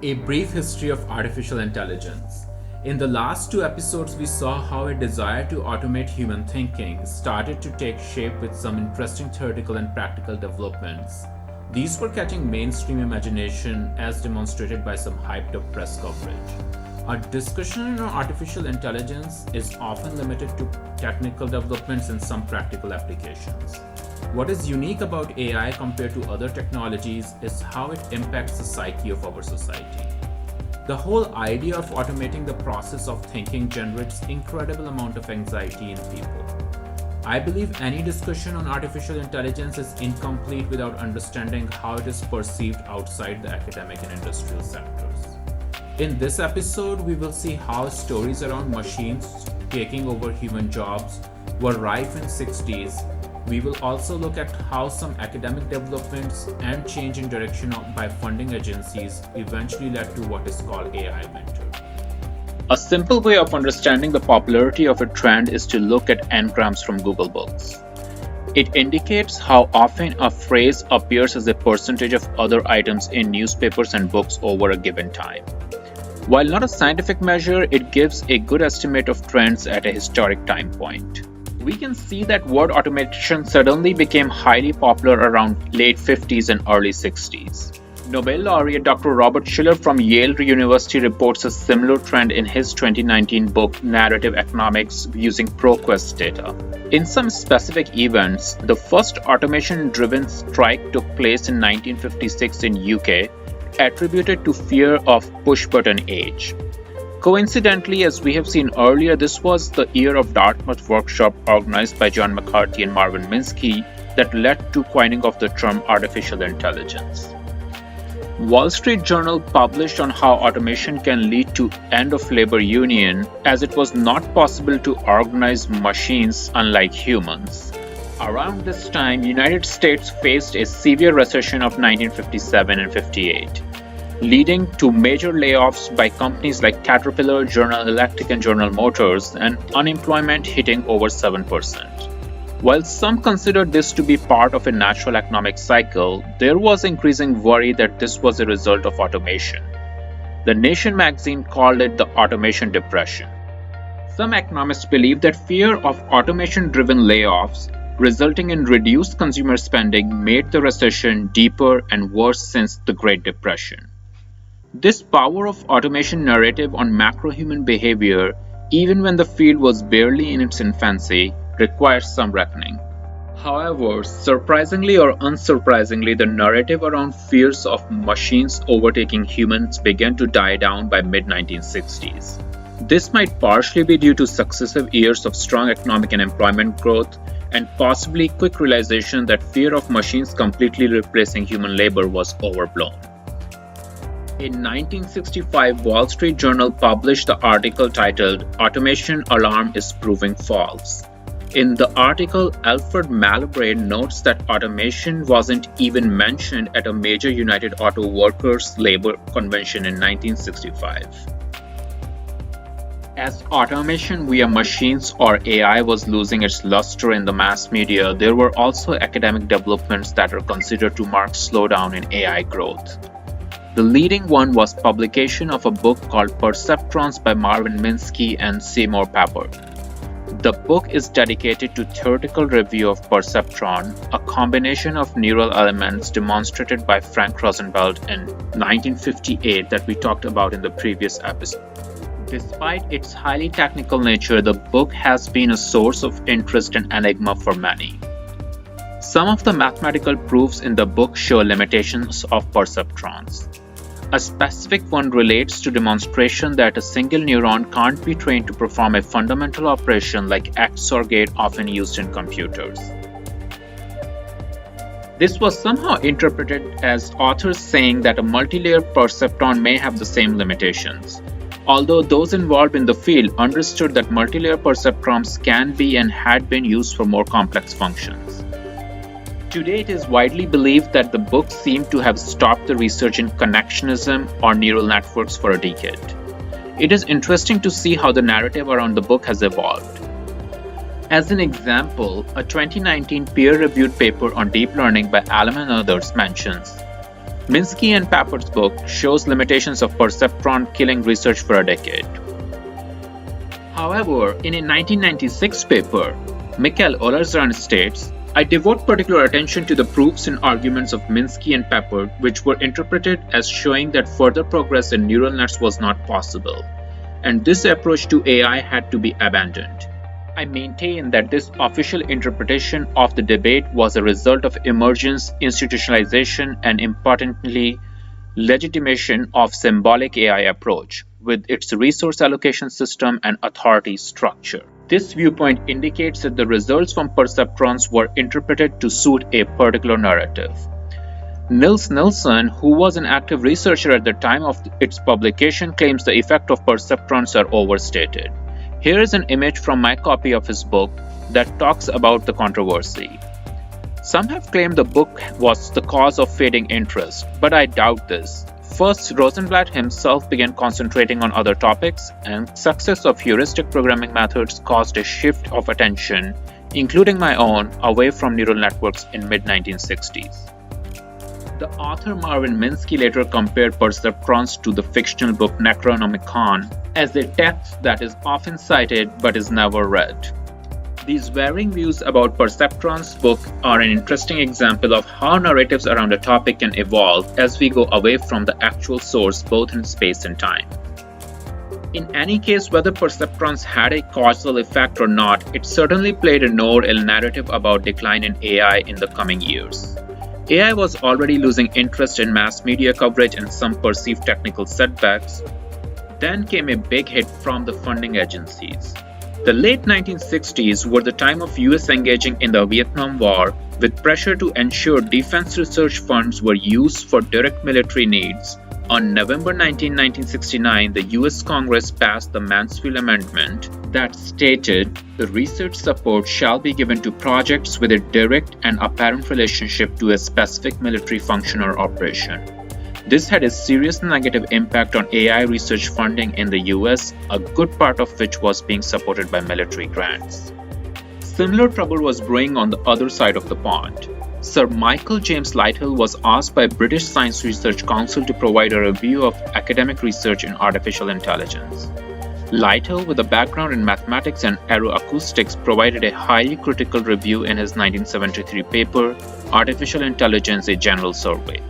A brief history of artificial intelligence. In the last two episodes, we saw how a desire to automate human thinking started to take shape with some interesting theoretical and practical developments. These were catching mainstream imagination as demonstrated by some hyped up press coverage. Our discussion on artificial intelligence is often limited to technical developments and some practical applications. What is unique about AI compared to other technologies is how it impacts the psyche of our society. The whole idea of automating the process of thinking generates incredible amount of anxiety in people. I believe any discussion on artificial intelligence is incomplete without understanding how it is perceived outside the academic and industrial sectors. In this episode, we will see how stories around machines taking over human jobs were rife in the 60s. We will also look at how some academic developments and change in direction by funding agencies eventually led to what is called AI Ventor. A simple way of understanding the popularity of a trend is to look at Ngrams from Google Books. It indicates how often a phrase appears as a percentage of other items in newspapers and books over a given time. While not a scientific measure, it gives a good estimate of trends at a historic time point. We can see that word automation suddenly became highly popular around late 50s and early 60s. Nobel laureate Dr. Robert Shiller from Yale University reports a similar trend in his 2019 book Narrative Economics using ProQuest data. In some specific events, the first automation-driven strike took place in 1956 in UK, attributed to fear of push-button age. Coincidentally, as we have seen earlier, this was the year of Dartmouth workshop organized by John McCarthy and Marvin Minsky that led to coining of the term artificial intelligence. Wall Street Journal published on how automation can lead to end of labor union, as it was not possible to organize machines unlike humans. Around this time, United States faced a severe recession of 1957 and 58. Leading to major layoffs by companies like Caterpillar, General Electric, and General Motors, and unemployment hitting over 7%. While some considered this to be part of a natural economic cycle, there was increasing worry that this was a result of automation. The Nation magazine called it the automation depression. Some economists believe that fear of automation-driven layoffs, resulting in reduced consumer spending, made the recession deeper and worse since the Great Depression. This power of automation narrative on macro-human behavior, even when the field was barely in its infancy, requires some reckoning. However, surprisingly or unsurprisingly, the narrative around fears of machines overtaking humans began to die down by mid-1960s. This might partially be due to successive years of strong economic and employment growth, and possibly quick realization that fear of machines completely replacing human labor was overblown. In 1965, Wall Street Journal published the article titled "Automation Alarm is Proving False." In the article, Alfred Malbray notes that automation wasn't even mentioned at a major United Auto Workers labor convention in 1965. As automation via machines or AI was losing its luster in the mass media, there were also academic developments that are considered to mark slowdown in AI growth. The leading one was publication of a book called Perceptrons by Marvin Minsky and Seymour A. The book is dedicated to theoretical review of perceptron, a combination of neural elements demonstrated by Frank Rosenfeld in 1958 that we talked about in the previous episode. Despite its highly technical nature, the book has been a source of interest and enigma for many. Some of the mathematical proofs in the book show limitations of perceptrons. A specific one relates to demonstration that a single neuron can't be trained to perform a fundamental operation like XOR gate often used in computers. This was somehow interpreted as authors saying that a multilayer perceptron may have the same limitations, although those involved in the field understood that multilayer perceptrons can be and had been used for more complex functions. Today, it is widely believed that the book seemed to have stopped the research in connectionism or neural networks for a decade. It is interesting to see how the narrative around the book has evolved. As an example, a 2019 peer-reviewed paper on deep learning by Alom and others mentions, Minsky and Papert's book shows limitations of perceptron killing research for a decade. However, in a 1996 paper, Mikhail Olerzan states, I devote particular attention to the proofs and arguments of Minsky and Papert, which were interpreted as showing that further progress in neural nets was not possible, and this approach to AI had to be abandoned. I maintain that this official interpretation of the debate was a result of emergence, institutionalization, and importantly, legitimation of symbolic AI approach, with its resource allocation system and authority structure. This viewpoint indicates that the results from perceptrons were interpreted to suit a particular narrative. Nils Nilsson, who was an active researcher at the time of its publication, claims the effect of perceptrons are overstated. Here is an image from my copy of his book that talks about the controversy. Some have claimed the book was the cause of fading interest, but I doubt this. First, Rosenblatt himself began concentrating on other topics, and success of heuristic programming methods caused a shift of attention, including my own, away from neural networks in mid-1960s. The author Marvin Minsky later compared perceptrons to the fictional book Necronomicon as a text that is often cited but is never read. These varying views about Perceptrons' book are an interesting example of how narratives around a topic can evolve as we go away from the actual source both in space and time. In any case, whether Perceptrons had a causal effect or not, it certainly played a role in narrative about decline in AI in the coming years. AI was already losing interest in mass media coverage and some perceived technical setbacks. Then came a big hit from the funding agencies. The late 1960s were the time of US engaging in the Vietnam War, with pressure to ensure defense research funds were used for direct military needs. On November 19, 1969, the US Congress passed the Mansfield Amendment that stated the research support shall be given to projects with a direct and apparent relationship to a specific military function or operation. This had a serious negative impact on AI research funding in the US, a good part of which was being supported by military grants. Similar trouble was brewing on the other side of the pond. Sir Michael James Lighthill was asked by British Science Research Council to provide a review of academic research in artificial intelligence. Lighthill, with a background in mathematics and aeroacoustics, provided a highly critical review in his 1973 paper, Artificial Intelligence: A General Survey,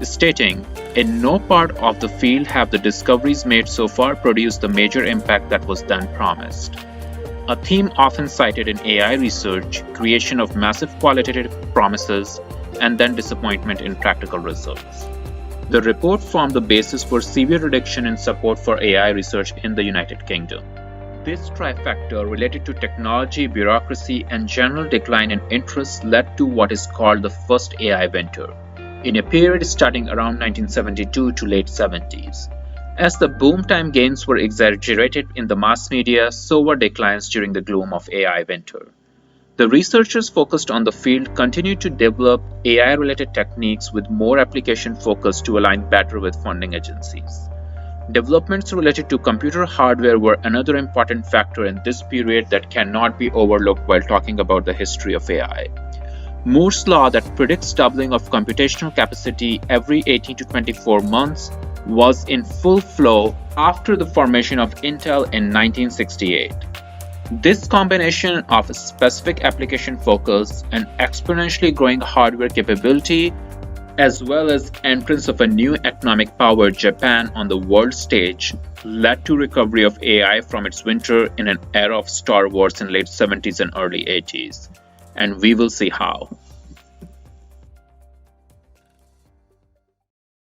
stating, in no part of the field have the discoveries made so far produced the major impact that was then promised. A theme often cited in AI research, creation of massive qualitative promises and then disappointment in practical results. The report formed the basis for severe reduction in support for AI research in the United Kingdom. This trifecta related to technology, bureaucracy, and general decline in interest led to what is called the first AI Ventor, in a period starting around 1972 to late 70s. As the boom time gains were exaggerated in the mass media, so were declines during the gloom of AI Ventor. The researchers focused on the field continued to develop AI-related techniques with more application focus to align better with funding agencies. Developments related to computer hardware were another important factor in this period that cannot be overlooked while talking about the history of AI. Moore's law that predicts doubling of computational capacity every 18 to 24 months was in full flow after the formation of Intel in 1968. This combination of specific application focus and exponentially growing hardware capability, as well as entrance of a new economic power, Japan, on the world stage, led to recovery of AI from its winter in an era of Star Wars in late 70s and early 80s. And we will see how.